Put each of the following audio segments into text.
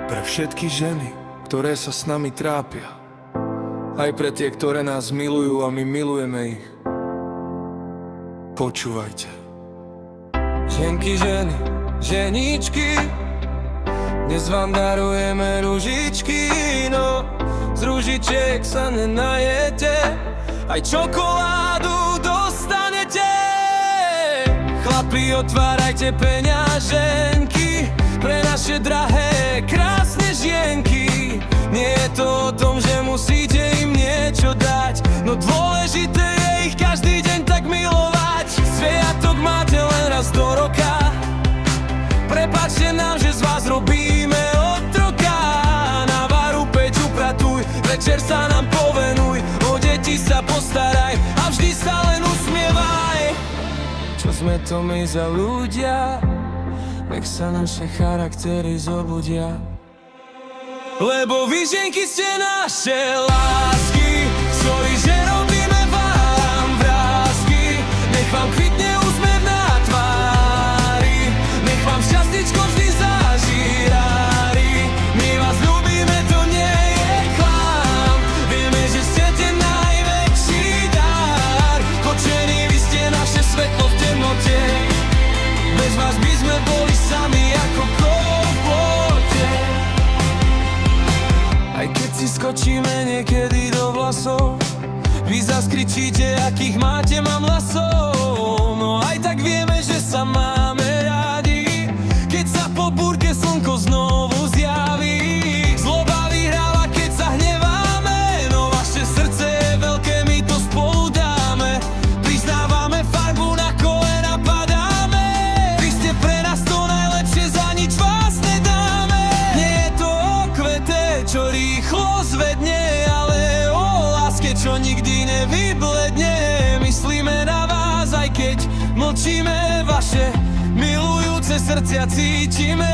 Pre všetky ženy, ktoré sa s nami trápia, aj pre tie, ktoré nás milujú a my milujeme ich. Počúvajte. Ženky, ženy, ženičky, dnes vám darujeme ružičky, no z ružičiek sa nenajete, aj čokoládu dostanete. Chlapi, otvárajte peňaženky pre naše drahé, krásne žienky. Nie je to o tom, že musíte im niečo dať, no dôležité je ich každý deň tak milovať. Sviatok máte len raz do roka, prepáčte nám, že z vás robíme otroka. Na varu peť upratuj, večer sa nám povenuj, o deti sa postaraj a vždy sa len usmievaj. Čo sme to my za ľudia, nech sa naše charaktery zobudia. Lebo vy, ženky, ste naše lásky, sorry, že robíme vám vrásky. Nech vám kvitne úsmev na tvári, nech vám šťastíčko vždy zažírári. My vás ľúbime, to nie je klam, vieme, že ste ten najväčší dar. Kočení, vy ste naše svetlo v temnote, bez vás by sme boli sami ako kolo v plote. Aj keď si skočíme niekedy do vlasov, vy zaskričíte, akých máte, mám lasov. No aj tak vieme, že sa máme rádi, keď sa po búrke slnko znovu zjaví. Zloba vyhráva, keď sa hneváme, no vaše srdce je veľké, my to spolu dáme. Priznávame farbu, na kolena padáme, vy ste pre nás to najlepšie, za nič vás nedáme. Nie je to o kvete, čo rýchlo zvedne, ale o láske, čo nikdy nevybledne. Myslíme na vás, aj keď mlčíme, vaše milujúce srdcia cítime.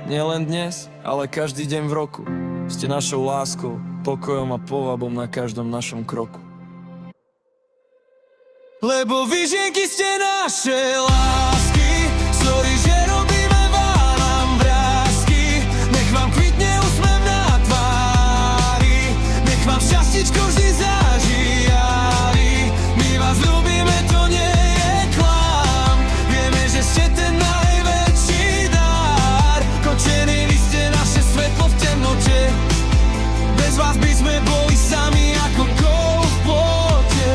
Nielen dnes, ale každý deň v roku ste našou láskou, pokojom a povabom na každom našom kroku. Lebo vy, ženky, ste naše lásky, sorry, že robíme vám vrásky. Nech vám kvitne úsmev na tvári, nech vám šťastíčko vždy zažírári. My vás ľúbime, to nie je klam, vieme, že ste ten najväčší dar. Kočení, vy ste naše svetlo v temnote, bez vás by sme boli sami ako kolo v plote.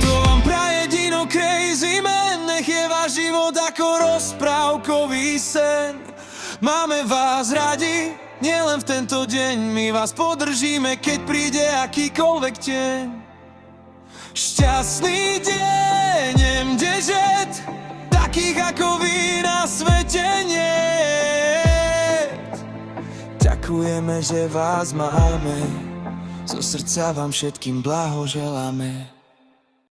To vám praje Dino Crazy Man, nech je váš život ako rozprávkový sen. Máme vás radi, nielen v tento deň, my vás podržíme, keď príde akýkoľvek deň. Šťastný deň, MDŽ, takých ako vy na svete niet. Ďakujeme, že vás máme, zo srdca vám všetkým blahoželáme.